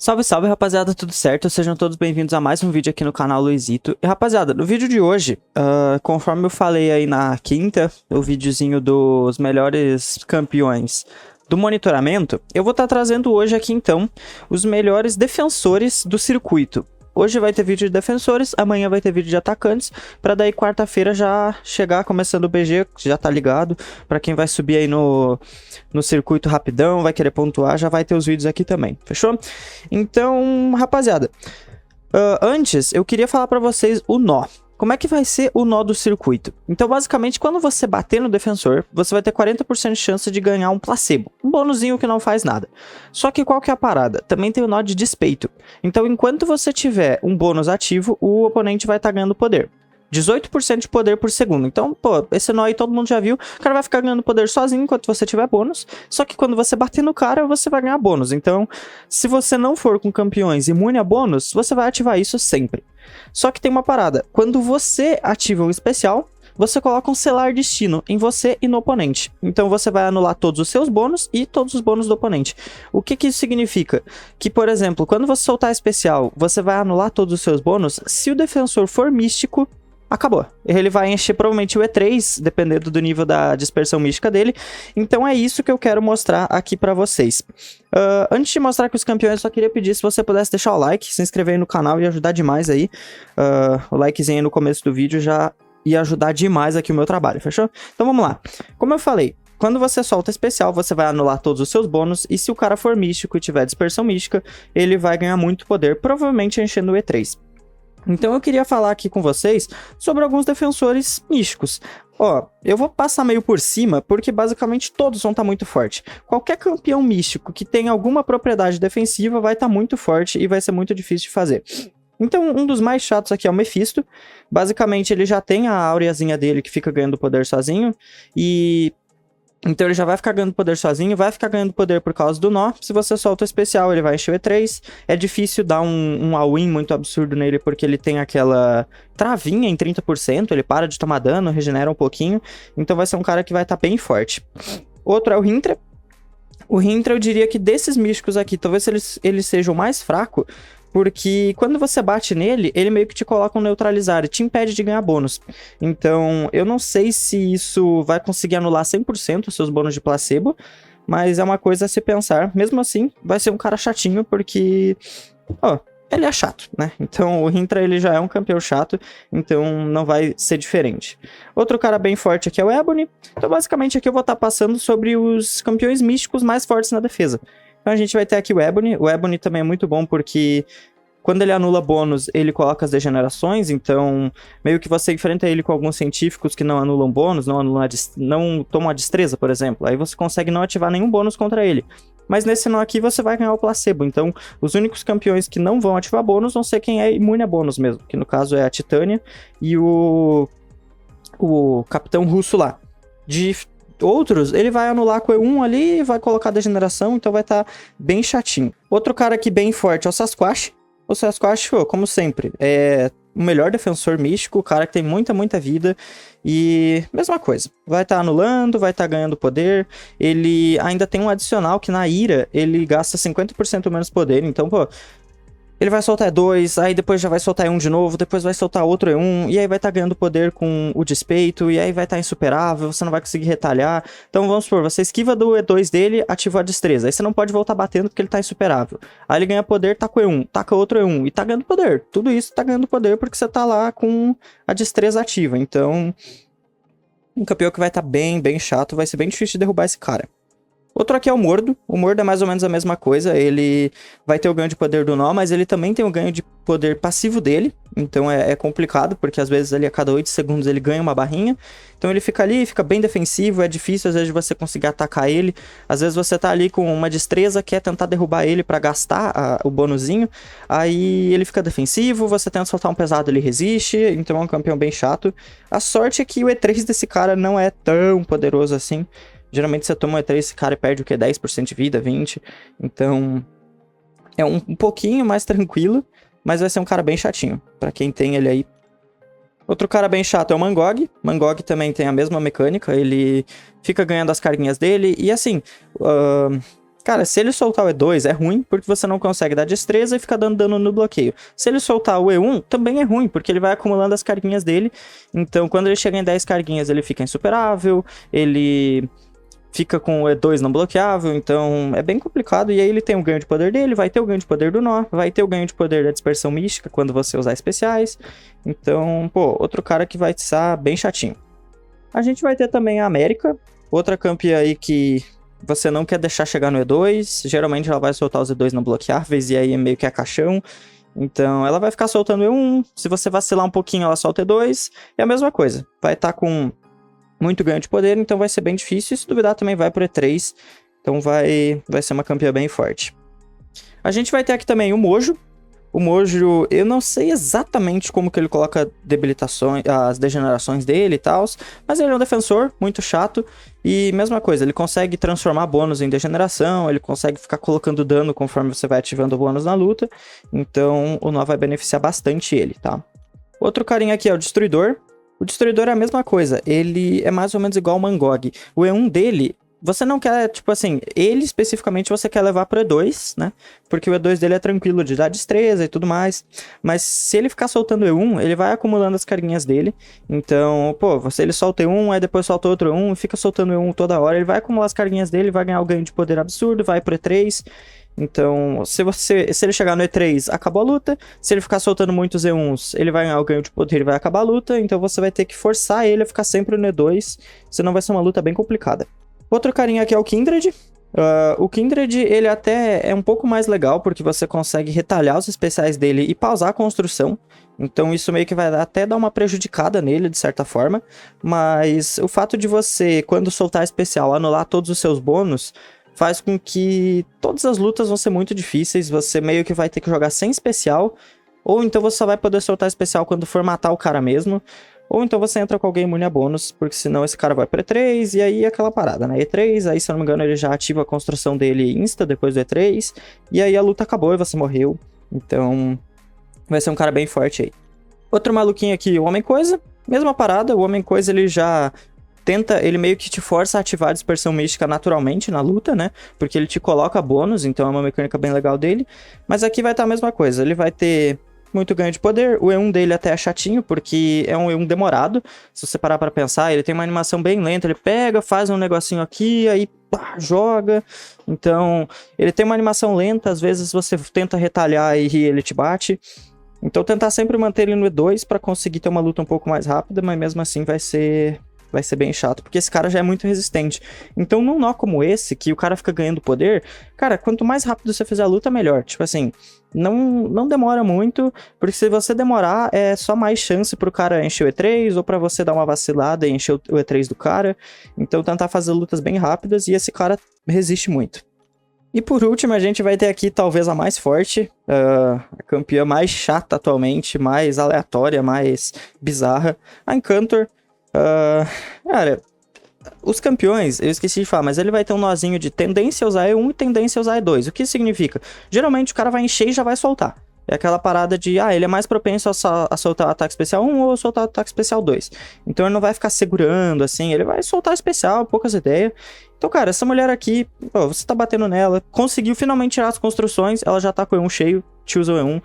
Salve, salve, rapaziada, tudo certo? Sejam todos bem-vindos a mais um vídeo aqui no canal Luizito. E, rapaziada, no vídeo de hoje, conforme eu falei aí na quinta, o videozinho dos melhores campeões do monitoramento, eu vou estar trazendo hoje aqui, então, os melhores defensores do circuito. Hoje vai ter vídeo de defensores, amanhã vai ter vídeo de atacantes, pra daí quarta-feira já chegar começando o BG, já tá ligado. Pra quem vai subir aí no circuito rapidão, vai querer pontuar, já vai ter os vídeos aqui também, fechou? Então, rapaziada, antes eu queria falar pra vocês o nó. Como é que vai ser o nó do circuito? Então, basicamente, quando você bater no defensor, você vai ter 40% de chance de ganhar um placebo. Um bônusinho que não faz nada. Só que qual que é a parada? Também tem o nó de despeito. Então, enquanto você tiver um bônus ativo, o oponente vai estar ganhando poder. 18% de poder por segundo. Então, pô, esse nó aí todo mundo já viu. O cara vai ficar ganhando poder sozinho enquanto você tiver bônus. Só que quando você bater no cara, você vai ganhar bônus. Então, se você não for com campeões imune a bônus, você vai ativar isso sempre. Só que tem uma parada. Quando você ativa o especial, você coloca um selar destino em você e no oponente. Então você vai anular todos os seus bônus e todos os bônus do oponente. O que que isso significa? Que, por exemplo, quando você soltar especial, você vai anular todos os seus bônus. Se o defensor for místico, acabou. Ele vai encher provavelmente o E3, dependendo do nível da dispersão mística dele. Então é isso que eu quero mostrar aqui pra vocês. Antes de mostrar aqui os campeões, eu só queria pedir se você pudesse deixar o like, se inscrever aí no canal e ajudar demais aí. O likezinho aí no começo do vídeo já ia ajudar demais aqui o meu trabalho, fechou? Então vamos lá. Como eu falei, quando você solta especial, você vai anular todos os seus bônus, e se o cara for místico e tiver dispersão mística, ele vai ganhar muito poder, provavelmente enchendo o E3. Então eu queria falar aqui com vocês sobre alguns defensores místicos. Ó, eu vou passar meio por cima, porque basicamente todos vão estar muito fortes. Qualquer campeão místico que tenha alguma propriedade defensiva vai estar muito forte e vai ser muito difícil de fazer. Então, um dos mais chatos aqui é o Mephisto. Basicamente, ele já tem a aureazinha dele que fica ganhando poder sozinho, e então ele já vai ficar ganhando poder sozinho, vai ficar ganhando poder por causa do nó. Se você solta o especial, ele vai encher o E3. É difícil dar um all-in muito absurdo nele, porque ele tem aquela travinha em 30%, ele para de tomar dano, regenera um pouquinho. Então vai ser um cara que vai estar bem forte. Outro é o Hintra. O Hintra, eu diria que desses místicos aqui, talvez ele seja o mais fraco, porque quando você bate nele, ele meio que te coloca um neutralizar e te impede de ganhar bônus. Então, eu não sei se isso vai conseguir anular 100% os seus bônus de placebo, mas é uma coisa a se pensar. Mesmo assim, vai ser um cara chatinho, porque ele é chato, né? Então, o Hintra, ele já é um campeão chato, então não vai ser diferente. Outro cara bem forte aqui é o Ebony. Então, basicamente, aqui eu vou estar passando sobre os campeões místicos mais fortes na defesa. Então a gente vai ter aqui o Ebony. O Ebony também é muito bom porque quando ele anula bônus, ele coloca as degenerações. Então meio que você enfrenta ele com alguns científicos que não anulam bônus, não tomam a destreza, por exemplo. Aí você consegue não ativar nenhum bônus contra ele. Mas nesse nó aqui você vai ganhar o placebo. Então os únicos campeões que não vão ativar bônus vão ser quem é imune a bônus mesmo. Que no caso é a Titânia e o Capitão Russo lá. De outros, ele vai anular com E1 ali e vai colocar degeneração, então vai estar bem chatinho. Outro cara aqui bem forte é o Sasquatch. O Sasquatch, como sempre, é o melhor defensor místico, o cara que tem muita vida. E mesma coisa, vai estar anulando, vai estar ganhando poder. Ele ainda tem um adicional que na ira ele gasta 50% menos poder, então, ele vai soltar E2, aí depois já vai soltar E1 de novo, depois vai soltar outro E1, e aí vai estar ganhando poder com o despeito, e aí vai estar insuperável, você não vai conseguir retalhar. Então vamos supor, você esquiva do E2 dele, ativa a destreza, aí você não pode voltar batendo porque ele tá insuperável. Aí ele ganha poder, taca o E1, taca outro E1, e tá ganhando poder. Tudo isso tá ganhando poder porque você tá lá com a destreza ativa. Então, um campeão que vai estar bem chato, vai ser bem difícil de derrubar esse cara. Outro aqui é o Mordo. O Mordo é mais ou menos a mesma coisa. Ele vai ter o ganho de poder do nó, mas ele também tem o ganho de poder passivo dele. Então é complicado, porque às vezes ali a cada 8 segundos ele ganha uma barrinha. Então ele fica ali, fica bem defensivo. É difícil às vezes você conseguir atacar ele. Às vezes você tá ali com uma destreza, quer tentar derrubar ele pra gastar o bonuzinho. Aí ele fica defensivo, você tenta soltar um pesado, ele resiste. Então é um campeão bem chato. A sorte é que o E3 desse cara não é tão poderoso assim. Geralmente você toma um E3, esse cara perde o que? 10% de vida, 20%. Então, é um pouquinho mais tranquilo, mas vai ser um cara bem chatinho, pra quem tem ele aí. Outro cara bem chato é o Mangog. Mangog também tem a mesma mecânica, ele fica ganhando as carguinhas dele. E assim, Cara, se ele soltar o E2 é ruim, porque você não consegue dar destreza e fica dando dano no bloqueio. Se ele soltar o E1, também é ruim, porque ele vai acumulando as carguinhas dele. Então, quando ele chega em 10 carguinhas, ele fica insuperável, ele fica com o E2 não bloqueável, então é bem complicado. E aí ele tem o ganho de poder dele, vai ter o ganho de poder do nó, vai ter o ganho de poder da dispersão mística quando você usar especiais. Então, pô, outro cara que vai estar bem chatinho. A gente vai ter também a América, outra campeã aí que você não quer deixar chegar no E2. Geralmente ela vai soltar os E2 não bloqueáveis e aí é meio que a caixão. Então ela vai ficar soltando E1. Se você vacilar um pouquinho, ela solta E2. E a mesma coisa. Vai estar com muito ganho de poder, então vai ser bem difícil. E se duvidar também vai pro E3. Então vai ser uma campeã bem forte. A gente vai ter aqui também o Mojo. O Mojo, eu não sei exatamente como que ele coloca debilitações, as degenerações dele e tal, mas ele é um defensor muito chato. E mesma coisa, ele consegue transformar bônus em degeneração, ele consegue ficar colocando dano conforme você vai ativando o bônus na luta. Então o nó vai beneficiar bastante ele, tá? Outro carinha aqui é o Destruidor. O Destruidor é a mesma coisa, ele é mais ou menos igual ao Mangog. O E1 dele, você não quer, tipo assim, ele especificamente você quer levar pro E2, né? Porque o E2 dele é tranquilo de dar destreza e tudo mais. Mas se ele ficar soltando E1, ele vai acumulando as carguinhas dele. Então, pô, ele solta E1, aí depois solta outro E1, e fica soltando E1 toda hora. Ele vai acumular as carguinhas dele, vai ganhar o ganho de poder absurdo, vai pro E3. Então, se ele chegar no E3, acabou a luta. Se ele ficar soltando muitos E1s, ele vai ganhar o ganho de poder e vai acabar a luta. Então você vai ter que forçar ele a ficar sempre no E2, senão vai ser uma luta bem complicada. Outro carinha aqui é o Kindred. O Kindred, ele até é um pouco mais legal, porque você consegue retalhar os especiais dele e pausar a construção. Então isso meio que vai até dar uma prejudicada nele, de certa forma. Mas o fato de você, quando soltar especial, anular todos os seus bônus, faz com que todas as lutas vão ser muito difíceis. Você meio que vai ter que jogar sem especial, ou então você só vai poder soltar especial quando for matar o cara mesmo. Ou então você entra com alguém imune a bônus, porque senão esse cara vai pro E3, e aí é aquela parada, né? E3, aí se eu não me engano ele já ativa a construção dele insta depois do E3, e aí a luta acabou e você morreu. Então vai ser um cara bem forte aí. Outro maluquinho aqui, o Homem-Coisa. Mesma parada, o Homem-Coisa ele já ele meio que te força a ativar a dispersão mística naturalmente na luta, né? Porque ele te coloca bônus, então é uma mecânica bem legal dele. Mas aqui vai estar a mesma coisa, ele vai ter muito ganho de poder. O E1 dele até é chatinho, porque é um E1 demorado. Se você parar pra pensar, ele tem uma animação bem lenta. Ele pega, faz um negocinho aqui, aí pá, joga. Então, ele tem uma animação lenta. Às vezes você tenta retalhar e ele te bate. Então, tentar sempre manter ele no E2 pra conseguir ter uma luta um pouco mais rápida, mas mesmo assim vai ser bem chato, porque esse cara já é muito resistente. Então, num nó como esse, que o cara fica ganhando poder, cara, quanto mais rápido você fizer a luta, melhor. Tipo assim, não demora muito, porque se você demorar, é só mais chance pro cara encher o E3, ou pra você dar uma vacilada e encher o E3 do cara. Então, tentar fazer lutas bem rápidas, e esse cara resiste muito. E por último, a gente vai ter aqui talvez a mais forte, a campeã mais chata atualmente, mais aleatória, mais bizarra, a Encantor. Cara, os campeões, eu esqueci de falar, mas ele vai ter um nozinho de tendência a usar E1 e tendência a usar E2. O que isso significa? Geralmente o cara vai encher e já vai soltar. É aquela parada de, ele é mais propenso a soltar o ataque especial 1 ou soltar o ataque especial 2. Então ele não vai ficar segurando, assim, ele vai soltar o especial, poucas ideias. Então, cara, essa mulher aqui, pô, você tá batendo nela, conseguiu finalmente tirar as construções, ela já tá com o E1 cheio, te usa o E1.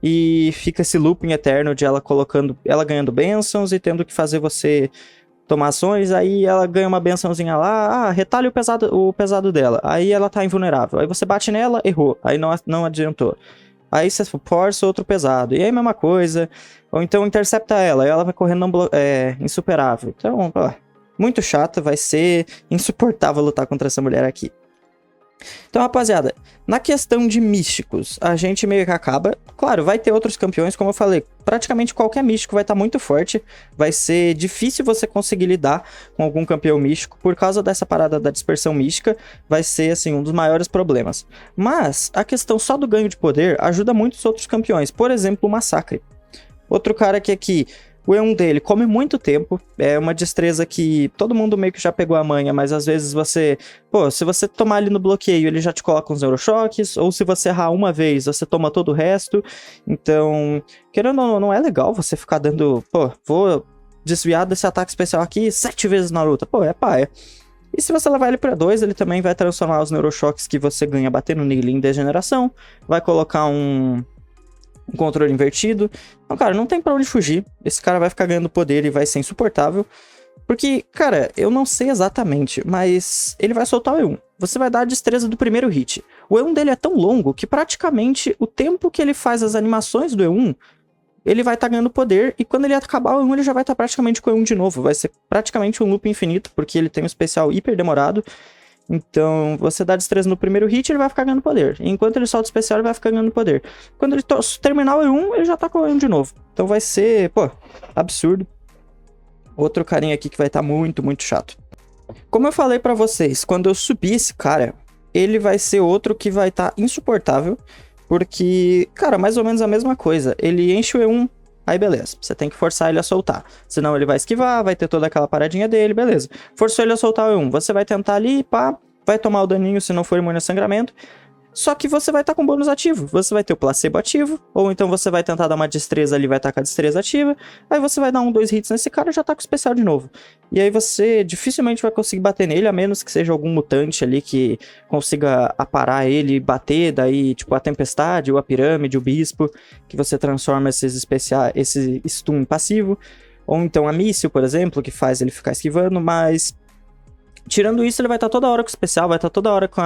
E fica esse looping eterno de ela ganhando bênçãos e tendo que fazer você tomar ações. Aí ela ganha uma bençãozinha lá, retalha o pesado dela. Aí ela tá invulnerável. Aí você bate nela, errou. Aí não adiantou. Aí você força outro pesado. E aí mesma coisa. Ou então intercepta ela. Aí ela vai correndo insuperável. Então, muito chato. Vai ser insuportável lutar contra essa mulher aqui. Então, rapaziada, na questão de místicos, a gente meio que acaba. Claro, vai ter outros campeões, como eu falei, praticamente qualquer místico vai estar muito forte. Vai ser difícil você conseguir lidar com algum campeão místico por causa dessa parada da dispersão mística. Vai ser, assim, um dos maiores problemas. Mas a questão só do ganho de poder ajuda muitos outros campeões. Por exemplo, o Massacre. Outro cara que aqui, o E1 dele come muito tempo, é uma destreza que todo mundo meio que já pegou a manha, mas às vezes se você tomar ali no bloqueio, ele já te coloca uns neurochoques, ou se você errar uma vez, você toma todo o resto. Então, querendo ou não é legal você ficar dando, vou desviar desse ataque especial aqui 7 vezes na luta, é paia. E se você levar ele pra 2, ele também vai transformar os neurochoques que você ganha batendo nele em degeneração, vai colocar um controle invertido. Então, cara, não tem pra onde fugir. Esse cara vai ficar ganhando poder e vai ser insuportável. Porque, cara, eu não sei exatamente, mas ele vai soltar o E1. Você vai dar a destreza do primeiro hit. O E1 dele é tão longo que praticamente o tempo que ele faz as animações do E1, ele vai estar ganhando poder, e quando ele acabar o E1, ele já vai estar praticamente com o E1 de novo. Vai ser praticamente um loop infinito, porque ele tem um especial hiper demorado. Então, você dá destreza no primeiro hit, ele vai ficar ganhando poder. Enquanto ele solta o especial, ele vai ficar ganhando poder. Quando ele terminar o E1, ele já tá com o E1 de novo. Então vai ser, pô, absurdo. Outro carinha aqui que vai estar muito, muito chato. Como eu falei pra vocês, quando eu subir esse cara, ele vai ser outro que vai estar insuportável. Porque, cara, mais ou menos a mesma coisa. Ele enche o E1, aí beleza. Você tem que forçar ele a soltar. Senão ele vai esquivar, vai ter toda aquela paradinha dele, beleza. Forçou ele a soltar o E1. Você vai tentar ali, pá, vai tomar o daninho se não for imune a sangramento. Só que você vai estar com bônus ativo. Você vai ter o placebo ativo, ou então você vai tentar dar uma destreza ali, vai estar com a destreza ativa. Aí você vai dar 2 hits nesse cara e já tá com o especial de novo. E aí você dificilmente vai conseguir bater nele, a menos que seja algum mutante ali que consiga aparar ele e bater. Daí, tipo, a tempestade, ou a pirâmide, o bispo, que você transforma esse stun em passivo. Ou então a míssil, por exemplo, que faz ele ficar esquivando, mas... Tirando isso, ele vai estar toda hora com o especial, vai estar toda hora com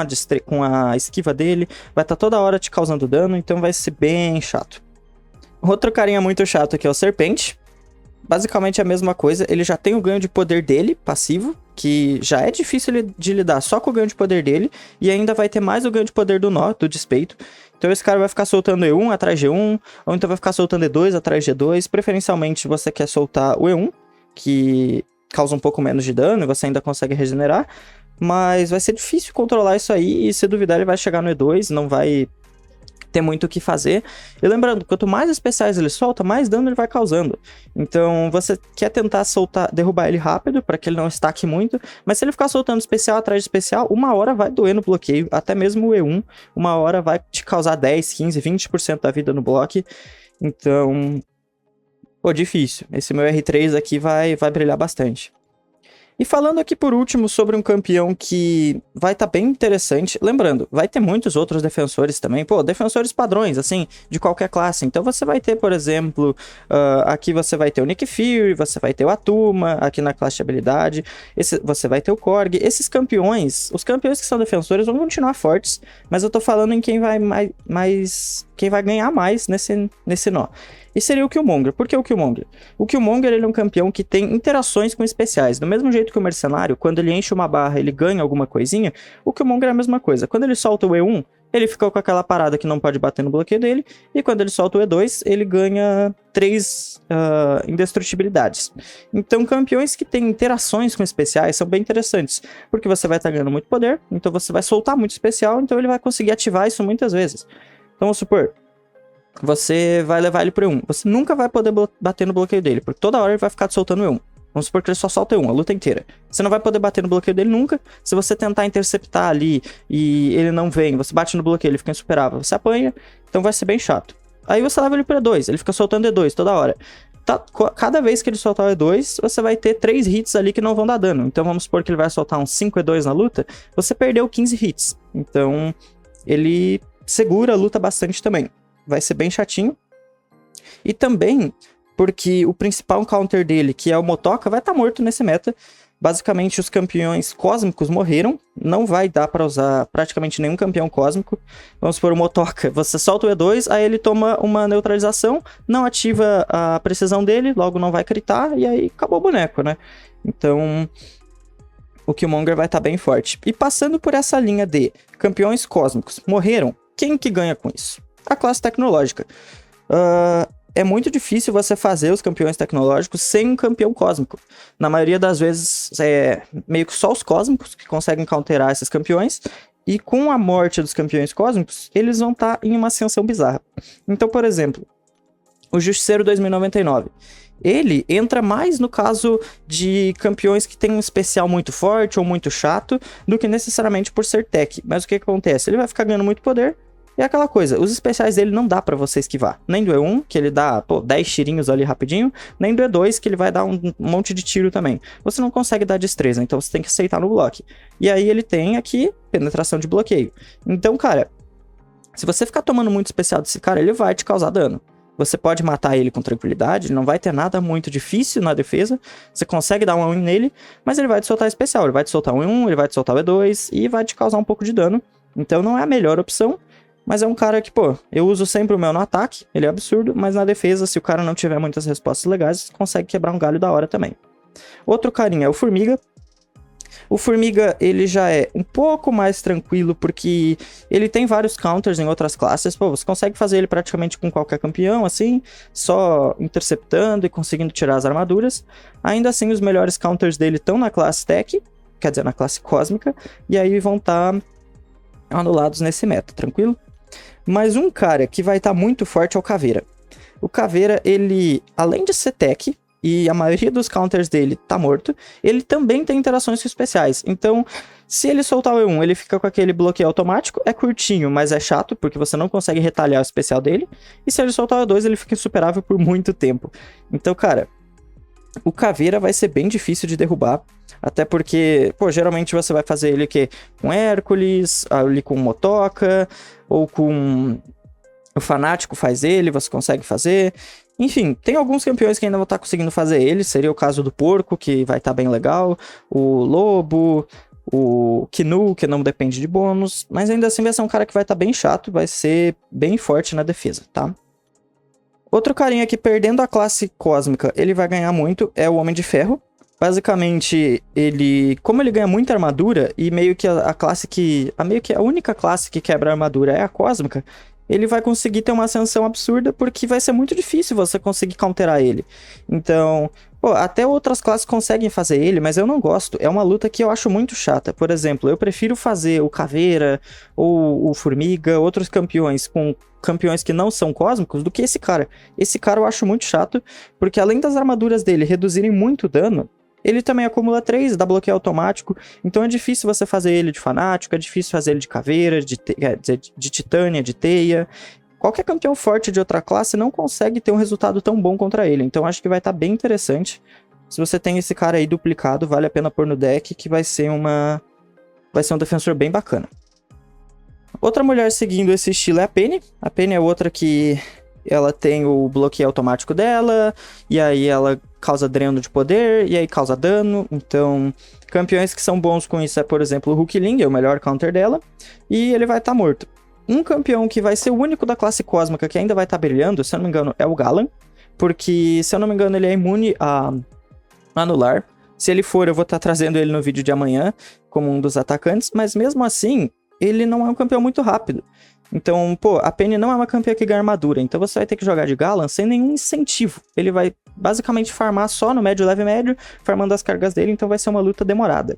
a esquiva dele, vai estar toda hora te causando dano, então vai ser bem chato. Outro carinha muito chato aqui é o Serpente. Basicamente a mesma coisa, ele já tem o ganho de poder dele, passivo, que já é difícil de lidar só com o ganho de poder dele, e ainda vai ter mais o ganho de poder do nó, do despeito. Então esse cara vai ficar soltando E1 atrás de G1, ou então vai ficar soltando E2 atrás de G2, preferencialmente você quer soltar o E1, que... causa um pouco menos de dano e você ainda consegue regenerar, mas vai ser difícil controlar isso aí, e se duvidar ele vai chegar no E2, não vai ter muito o que fazer. E lembrando, quanto mais especiais ele solta, mais dano ele vai causando. Então você quer tentar derrubar ele rápido, para que ele não estaque muito, mas se ele ficar soltando especial atrás de especial, uma hora vai doer no bloqueio, até mesmo o E1, uma hora vai te causar 10, 15, 20% da vida no bloco. Então... pô, difícil. Esse meu R3 aqui vai brilhar bastante. E falando aqui por último sobre um campeão que vai estar bem interessante. Lembrando, vai ter muitos outros defensores também. Pô, defensores padrões, assim, de qualquer classe. Então você vai ter, por exemplo, aqui você vai ter o Nick Fury, você vai ter o Atuma, aqui na classe de habilidade. Você vai ter o Korg. Esses campeões, os campeões que são defensores vão continuar fortes. Mas eu tô falando em quem vai quem vai ganhar mais nesse nó. E seria o Killmonger. Por que o Killmonger? O Killmonger ele é um campeão que tem interações com especiais. Do mesmo jeito que o Mercenário, quando ele enche uma barra, ele ganha alguma coisinha, o Killmonger é a mesma coisa. Quando ele solta o E1, ele fica com aquela parada que não pode bater no bloqueio dele, e quando ele solta o E2, ele ganha 3 indestrutibilidades. Então, campeões que têm interações com especiais são bem interessantes, porque você vai estar ganhando muito poder, então você vai soltar muito especial, então ele vai conseguir ativar isso muitas vezes. Então, vamos supor... você vai levar ele pro E1. Você nunca vai poder bater no bloqueio dele, porque toda hora ele vai ficar soltando E1. Vamos supor que ele só solta E1 a luta inteira. Você não vai poder bater no bloqueio dele nunca. Se você tentar interceptar ali e ele não vem, você bate no bloqueio, ele fica insuperável, você apanha, então vai ser bem chato. Aí você leva ele pro E2, ele fica soltando E2 toda hora. Cada vez que ele soltar o E2, você vai ter 3 hits ali que não vão dar dano. Então vamos supor que ele vai soltar uns 5 E2 na luta, você perdeu 15 hits. Então ele segura a luta bastante também. Vai ser bem chatinho. E também porque o principal counter dele, que é o Motoka, vai estar morto nesse meta. Basicamente, os campeões cósmicos morreram. Não vai dar para usar praticamente nenhum campeão cósmico. Vamos supor o Motoka. Você solta o E2, aí ele toma uma neutralização, não ativa a precisão dele, logo não vai critar, e aí acabou o boneco, né? Então... o Killmonger vai estar bem forte. E passando por essa linha de campeões cósmicos morreram, quem que ganha com isso? A classe tecnológica. É muito difícil você fazer os campeões tecnológicos sem um campeão cósmico. Na maioria das vezes, é meio que só os cósmicos que conseguem counterar esses campeões. E com a morte dos campeões cósmicos, eles vão estar em uma ascensão bizarra. Então, por exemplo, o Justiceiro 2099. Ele entra mais no caso de campeões que tem um especial muito forte ou muito chato, do que necessariamente por ser tech. Mas o que acontece? Ele vai ficar ganhando muito poder, E é aquela coisa, os especiais dele não dá pra você esquivar. Nem do E1, que ele dá, 10 tirinhos ali rapidinho, nem do E2, que ele vai dar um monte de tiro também. Você não consegue dar destreza, então você tem que aceitar no bloco. E aí ele tem aqui penetração de bloqueio. Então, cara, se você ficar tomando muito especial desse cara, ele vai te causar dano. Você pode matar ele com tranquilidade, não vai ter nada muito difícil na defesa, você consegue dar um win nele, mas ele vai te soltar especial, ele vai te soltar um E1, ele vai te soltar o E2 e vai te causar um pouco de dano. Então não é a melhor opção, mas é um cara que, eu uso sempre o meu no ataque, ele é absurdo, mas na defesa, se o cara não tiver muitas respostas legais, você consegue quebrar um galho da hora também. Outro carinha é o Formiga. O Formiga, ele já é um pouco mais tranquilo, porque ele tem vários counters em outras classes. Você consegue fazer ele praticamente com qualquer campeão, assim, só interceptando e conseguindo tirar as armaduras. Ainda assim, os melhores counters dele estão na classe Tech, quer dizer, na classe Cósmica, e aí vão estar anulados nesse meta, tranquilo? Mas um cara que vai estar muito forte é o Caveira. O Caveira, ele, além de ser Tech, e a maioria dos counters dele tá morto, ele também tem interações especiais. Então, se ele soltar o E1, ele fica com aquele bloqueio automático, é curtinho, mas é chato, porque você não consegue retalhar o especial dele. E se ele soltar o E2, ele fica insuperável por muito tempo. Então, cara, o Caveira vai ser bem difícil de derrubar, até porque, geralmente você vai fazer ele com Hércules, ali com Motoca, ou com o Fanático faz ele, você consegue fazer. Enfim, tem alguns campeões que ainda vão estar conseguindo fazer ele. Seria o caso do Porco, que vai estar bem legal. O Lobo, o Kinu, que não depende de bônus. Mas ainda assim vai ser um cara que vai estar bem chato. Vai ser bem forte na defesa, tá? Outro carinha que perdendo a classe Cósmica, ele vai ganhar muito, é o Homem de Ferro. Basicamente, como ele ganha muita armadura, e meio que a única classe que quebra a armadura é a Cósmica, ele vai conseguir ter uma ascensão absurda, porque vai ser muito difícil você conseguir counterar ele. Então, até outras classes conseguem fazer ele, mas eu não gosto. É uma luta que eu acho muito chata. Por exemplo, eu prefiro fazer o Caveira, ou o Formiga, outros campeões com campeões que não são cósmicos, do que esse cara. Esse cara eu acho muito chato, porque além das armaduras dele reduzirem muito dano, ele também acumula 3, dá bloqueio automático, então é difícil você fazer ele de Fanático, é difícil fazer ele de Caveira, de Titânia, de Teia. Qualquer campeão forte de outra classe não consegue ter um resultado tão bom contra ele, então acho que vai estar bem interessante. Se você tem esse cara aí duplicado, vale a pena pôr no deck, que vai ser um defensor bem bacana. Outra mulher seguindo esse estilo é a Penny. A Penny é outra que ela tem o bloqueio automático dela, e aí ela causa dreno de poder, e aí causa dano. Então, campeões que são bons com isso é, por exemplo, o Hulkling, é o melhor counter dela, e ele vai estar morto. Um campeão que vai ser o único da classe Cósmica que ainda vai estar brilhando, se eu não me engano, é o Galan, porque, se eu não me engano, ele é imune a anular. Se ele for, eu vou estar trazendo ele no vídeo de amanhã, como um dos atacantes, mas mesmo assim, ele não é um campeão muito rápido. Então, a Penny não é uma campeã que ganha armadura, então você vai ter que jogar de Galan sem nenhum incentivo. Ele vai basicamente farmar só no médio, leve médio, farmando as cargas dele, então vai ser uma luta demorada.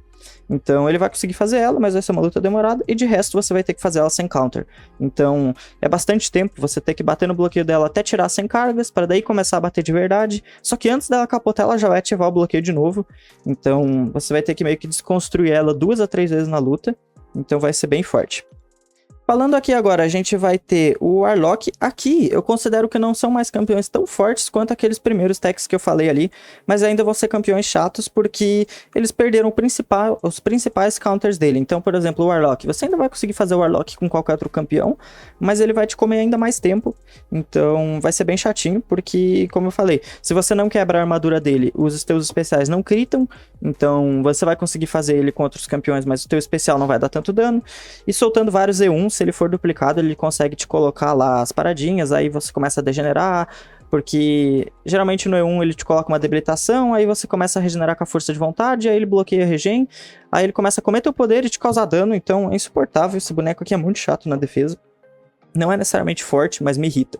Então ele vai conseguir fazer ela, mas vai ser uma luta demorada, e de resto você vai ter que fazer ela sem counter. Então é bastante tempo, você ter que bater no bloqueio dela até tirar 100 cargas, para daí começar a bater de verdade. Só que antes dela capotar, ela já vai ativar o bloqueio de novo. Então você vai ter que meio que desconstruir ela 2 a 3 vezes na luta, então vai ser bem forte. Falando aqui agora, a gente vai ter o Warlock. Aqui, eu considero que não são mais campeões tão fortes quanto aqueles primeiros techs que eu falei ali, mas ainda vão ser campeões chatos porque eles perderam os principais counters dele. Então, por exemplo, o Warlock, você ainda vai conseguir fazer o Warlock com qualquer outro campeão, mas ele vai te comer ainda mais tempo, então vai ser bem chatinho, porque, como eu falei, se você não quebra a armadura dele, os teus especiais não critam, então você vai conseguir fazer ele com outros campeões, mas o teu especial não vai dar tanto dano, e soltando vários E1, se ele for duplicado, ele consegue te colocar lá as paradinhas, aí você começa a degenerar, porque geralmente no E1 ele te coloca uma debilitação, aí você começa a regenerar com a força de vontade, aí ele bloqueia a regen, aí ele começa a comer teu poder e te causar dano, então é insuportável. Esse boneco aqui é muito chato na defesa, não é necessariamente forte, mas me irrita.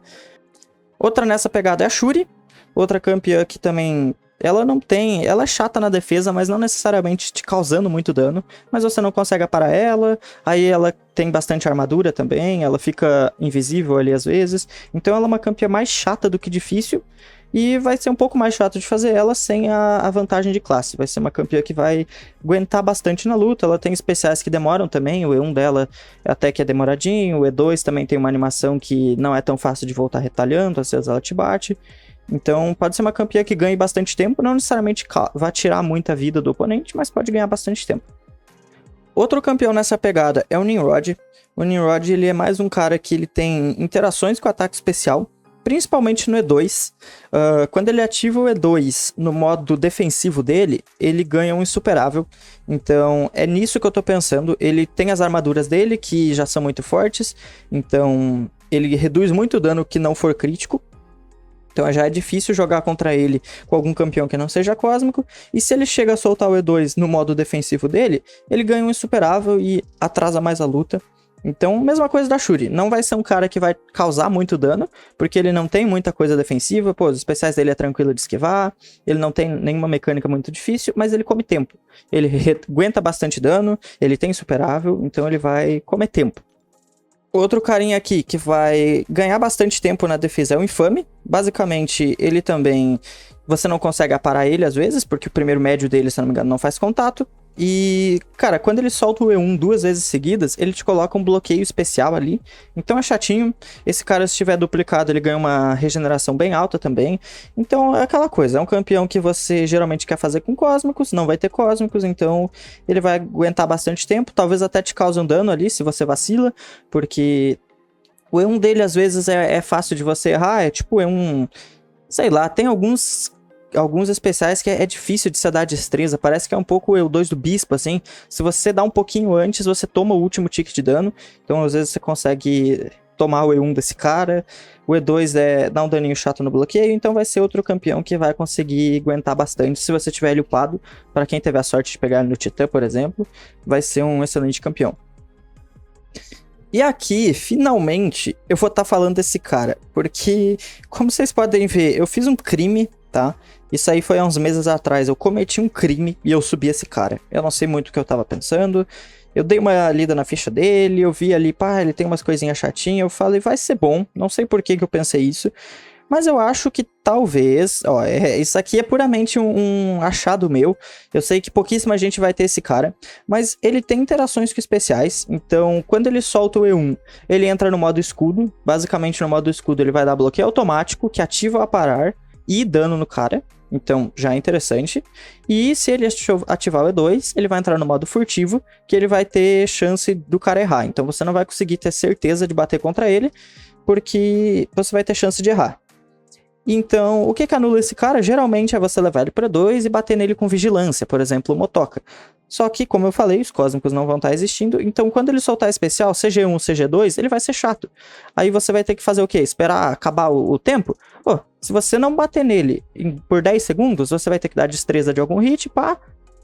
Outra nessa pegada é a Shuri, outra campeã que também... Ela é chata na defesa, mas não necessariamente te causando muito dano, mas você não consegue parar ela, aí ela tem bastante armadura também, ela fica invisível ali às vezes, então ela é uma campeã mais chata do que difícil, E vai ser um pouco mais chato de fazer ela sem a vantagem de classe. Vai ser uma campeã que vai aguentar bastante na luta. Ela tem especiais que demoram também. O E1 dela até que é demoradinho. O E2 também tem uma animação que não é tão fácil de voltar retalhando. Às vezes ela te bate. Então pode ser uma campeã que ganhe bastante tempo. Não necessariamente vai tirar muita vida do oponente, mas pode ganhar bastante tempo. Outro campeão nessa pegada é o Nimrod. O Nimrod, ele é mais um cara que ele tem interações com ataque especial, principalmente no E2. Quando ele ativa o E2 no modo defensivo dele, ele ganha um insuperável. Então é nisso que eu tô pensando. Ele tem as armaduras dele, que já são muito fortes, então ele reduz muito o dano que não for crítico. Então já é difícil jogar contra ele com algum campeão que não seja cósmico. E se ele chega a soltar o E2 no modo defensivo dele, ele ganha um insuperável e atrasa mais a luta. Então, mesma coisa da Shuri. Não vai ser um cara que vai causar muito dano, porque ele não tem muita coisa defensiva. Pô, os especiais dele é tranquilo de esquivar, ele não tem nenhuma mecânica muito difícil, mas ele come tempo. Ele aguenta bastante dano, ele tem insuperável, então ele vai comer tempo. Outro carinha aqui que vai ganhar bastante tempo na defesa é o Infame. Basicamente, ele também... Você não consegue aparar ele às vezes, porque o primeiro médio dele, se não me engano, não faz contato. E, cara, quando ele solta o E1 duas vezes seguidas, ele te coloca um bloqueio especial ali. Então é chatinho. Esse cara, se estiver duplicado, ele ganha uma regeneração bem alta também. Então é aquela coisa, é um campeão que você geralmente quer fazer com cósmicos, não vai ter cósmicos, então ele vai aguentar bastante tempo. Talvez até te cause um dano ali, se você vacila, porque o E1 dele, às vezes, é fácil de você errar. É tipo E1... Sei lá, tem alguns especiais que é difícil de se dar destreza. Parece que é um pouco o E2 do Bispo, assim. Se você dá um pouquinho antes, você toma o último tick de dano. Então, às vezes, você consegue tomar o E1 desse cara. O E2 dá um daninho chato no bloqueio. Então, vai ser outro campeão que vai conseguir aguentar bastante. Se você tiver ele upado, para quem teve a sorte de pegar ele no Titã, por exemplo, vai ser um excelente campeão. E aqui, finalmente, eu vou estar falando desse cara, porque, como vocês podem ver, eu fiz um crime, tá? Isso aí foi há uns meses atrás, eu cometi um crime e eu subi esse cara. Eu não sei muito o que eu tava pensando, eu dei uma lida na ficha dele, eu vi ali, pá, ele tem umas coisinhas chatinhas, eu falei, vai ser bom, não sei por que eu pensei isso. Mas eu acho que talvez... Ó, isso aqui é puramente um achado meu. Eu sei que pouquíssima gente vai ter esse cara. Mas ele tem interações com especiais. Então, quando ele solta o E1, ele entra no modo escudo. Basicamente, no modo escudo, ele vai dar bloqueio automático, que ativa o aparar e dano no cara. Então, já é interessante. E se ele ativar o E2, ele vai entrar no modo furtivo, que ele vai ter chance do cara errar. Então, você não vai conseguir ter certeza de bater contra ele, porque você vai ter chance de errar. Então, o que anula esse cara? Geralmente é você levar ele para 2 e bater nele com vigilância, por exemplo, o Motoca. Só que, como eu falei, os cósmicos não vão estar existindo, então quando ele soltar especial, CG1, CG2, ele vai ser chato. Aí você vai ter que fazer o quê? Esperar acabar o tempo? Pô, se você não bater nele por 10 segundos, você vai ter que dar destreza de algum hit, pá,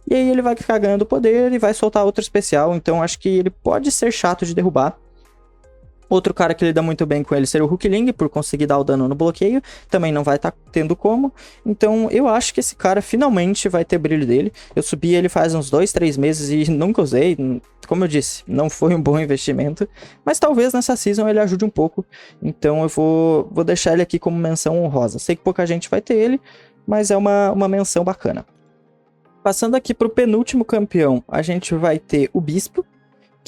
e aí ele vai ficar ganhando poder e vai soltar outro especial, então acho que ele pode ser chato de derrubar. Outro cara que lida muito bem com ele seria o Hulkling, por conseguir dar o dano no bloqueio. Também não vai estar tendo como. Então eu acho que esse cara finalmente vai ter brilho dele. Eu subi ele faz uns 2, 3 meses e nunca usei. Como eu disse, não foi um bom investimento. Mas talvez nessa season ele ajude um pouco. Então eu vou deixar ele aqui como menção honrosa. Sei que pouca gente vai ter ele, mas é uma menção bacana. Passando aqui para o penúltimo campeão, a gente vai ter o Bispo.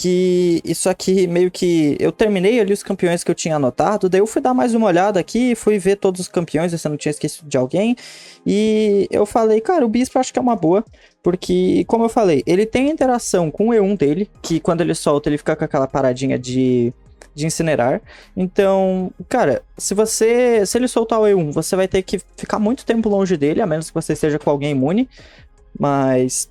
Que isso aqui meio que... Eu terminei ali os campeões que eu tinha anotado, daí eu fui dar mais uma olhada aqui, fui ver todos os campeões, se eu não tinha esquecido de alguém, e eu falei, cara, o Bispo eu acho que é uma boa, porque, como eu falei, ele tem interação com o E1 dele, que quando ele solta, ele fica com aquela paradinha de incinerar. Então, cara, se ele soltar o E1, você vai ter que ficar muito tempo longe dele, a menos que você esteja com alguém imune, mas...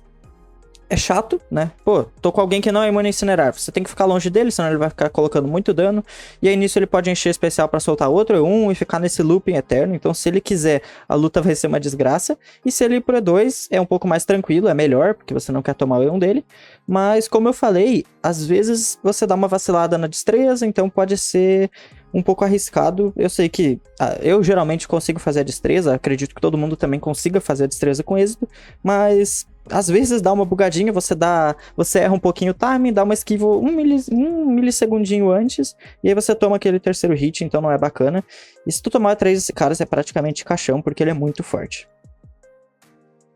É chato, né? Pô, tô com alguém que não é imune a incinerar. Você tem que ficar longe dele, senão ele vai ficar colocando muito dano. E aí nisso ele pode encher especial pra soltar outro E1 e ficar nesse looping eterno. Então se ele quiser, a luta vai ser uma desgraça. E se ele ir pro E2, é um pouco mais tranquilo, é melhor, porque você não quer tomar o E1 dele. Mas como eu falei, às vezes você dá uma vacilada na destreza, então pode ser um pouco arriscado. Eu sei que eu geralmente consigo fazer a destreza, acredito que todo mundo também consiga fazer a destreza com êxito, mas às vezes dá uma bugadinha, você erra um pouquinho o timing, dá uma esquiva um milissegundinho antes, e aí você toma aquele terceiro hit, então não é bacana. E se tu tomar 3 desse cara, você é praticamente caixão, porque ele é muito forte.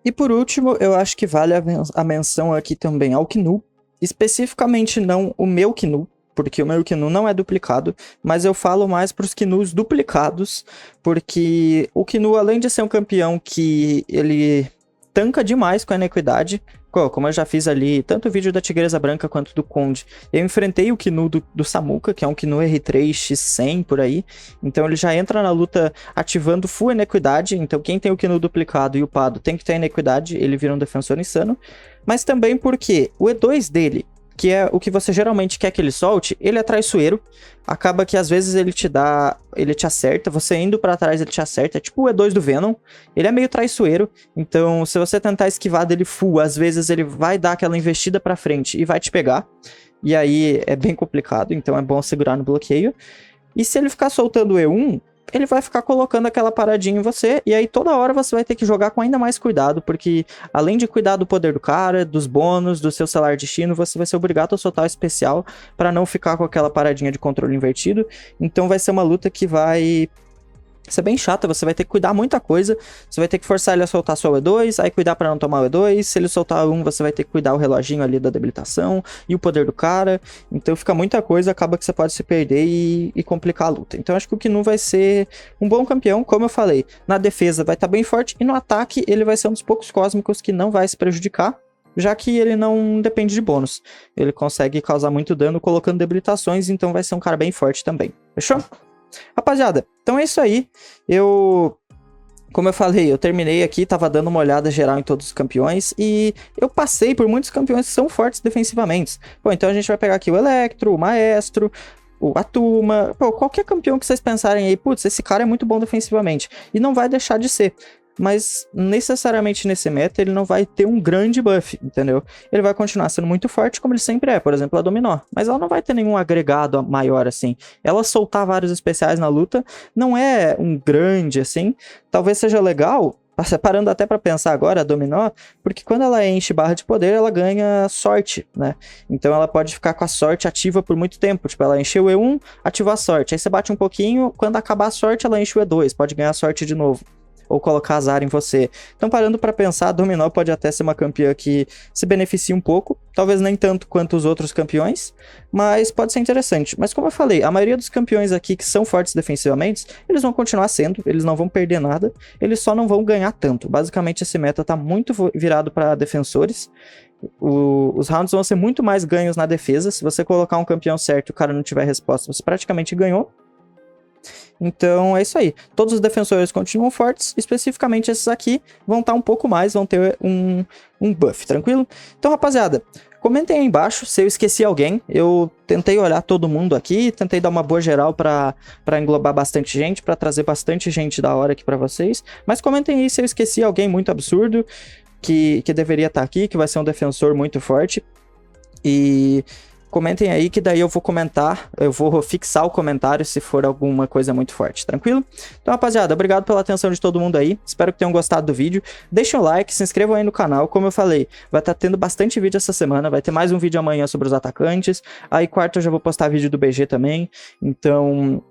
E por último, eu acho que vale a menção aqui também ao Knu, especificamente não o meu Knu, porque o meu Knu não é duplicado, mas eu falo mais para os Knus duplicados, porque o Knu, além de ser um campeão que ele tanca demais com a inequidade, como eu já fiz ali, tanto o vídeo da Tigresa Branca quanto do Conde, eu enfrentei o Knu do Samuka, que é um Knu R3 X100 por aí, então ele já entra na luta ativando full inequidade, então quem tem o Knu duplicado e upado tem que ter inequidade, ele vira um defensor insano, mas também porque o E2 dele, que é o que você geralmente quer que ele solte, ele é traiçoeiro, acaba que às vezes ele te acerta, você indo pra trás ele te acerta, é tipo o E2 do Venom, ele é meio traiçoeiro, então se você tentar esquivar dele full, às vezes ele vai dar aquela investida pra frente e vai te pegar, e aí é bem complicado, então é bom segurar no bloqueio, e se ele ficar soltando o E1, ele vai ficar colocando aquela paradinha em você, e aí toda hora você vai ter que jogar com ainda mais cuidado, porque além de cuidar do poder do cara, dos bônus, do seu celular destino, você vai ser obrigado a soltar o especial para não ficar com aquela paradinha de controle invertido, então vai ser uma luta que vai ser bem chata, você vai ter que cuidar muita coisa, você vai ter que forçar ele a soltar só o E2, aí cuidar para não tomar o E2, se ele soltar o 1 você vai ter que cuidar o reloginho ali da debilitação e o poder do cara, então fica muita coisa, acaba que você pode se perder e complicar a luta. Então acho que o Knu vai ser um bom campeão, como eu falei, na defesa vai estar bem forte e no ataque ele vai ser um dos poucos cósmicos que não vai se prejudicar, já que ele não depende de bônus, ele consegue causar muito dano colocando debilitações, então vai ser um cara bem forte também, fechou? Rapaziada, então é isso aí, como eu falei, eu terminei aqui, tava dando uma olhada geral em todos os campeões, e eu passei por muitos campeões que são fortes defensivamente. Bom, então a gente vai pegar aqui o Electro, o Maestro, o Atuma, qualquer campeão que vocês pensarem aí, putz, esse cara é muito bom defensivamente, e não vai deixar de ser. Mas necessariamente nesse meta ele não vai ter um grande buff, entendeu? Ele vai continuar sendo muito forte como ele sempre é, por exemplo a Dominó, mas ela não vai ter nenhum agregado maior assim. Ela soltar vários especiais na luta não é um grande assim, talvez seja legal, parando até pra pensar agora a Dominó, porque quando ela enche barra de poder ela ganha sorte, né? Então ela pode ficar com a sorte ativa por muito tempo, tipo ela encheu o E1, ativa a sorte, aí você bate um pouquinho, quando acabar a sorte ela enche o E2, pode ganhar sorte de novo. Ou colocar azar em você. Então, parando pra pensar, a Dominó pode até ser uma campeã que se beneficia um pouco, talvez nem tanto quanto os outros campeões, mas pode ser interessante. Mas como eu falei, a maioria dos campeões aqui que são fortes defensivamente, eles vão continuar sendo, eles não vão perder nada, eles só não vão ganhar tanto. Basicamente, esse meta tá muito virado para defensores. Os rounds vão ser muito mais ganhos na defesa. Se você colocar um campeão certo e o cara não tiver resposta, você praticamente ganhou. Então é isso aí, todos os defensores continuam fortes, especificamente esses aqui vão estar um pouco mais, vão ter um buff, tranquilo? Então rapaziada, comentem aí embaixo se eu esqueci alguém, eu tentei olhar todo mundo aqui, tentei dar uma boa geral pra englobar bastante gente, pra trazer bastante gente da hora aqui pra vocês, mas comentem aí se eu esqueci alguém muito absurdo, que deveria estar aqui, que vai ser um defensor muito forte, e comentem aí que daí eu vou comentar, eu vou fixar o comentário se for alguma coisa muito forte, tranquilo? Então, rapaziada, obrigado pela atenção de todo mundo aí, espero que tenham gostado do vídeo, deixem o like, se inscrevam aí no canal, como eu falei, vai estar tendo bastante vídeo essa semana, vai ter mais um vídeo amanhã sobre os atacantes, aí quarta eu já vou postar vídeo do BG também, então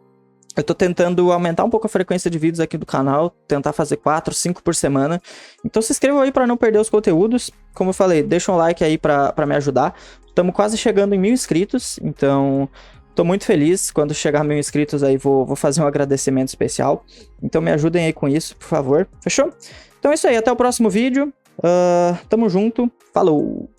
eu tô tentando aumentar um pouco a frequência de vídeos aqui do canal, tentar fazer 4, 5 por semana. Então se inscrevam aí para não perder os conteúdos. Como eu falei, deixa um like aí para me ajudar. Estamos quase chegando em 1000 inscritos, então tô muito feliz. Quando chegar a 1000 inscritos aí vou fazer um agradecimento especial. Então me ajudem aí com isso, por favor. Fechou? Então é isso aí, até o próximo vídeo. Tamo junto, falou!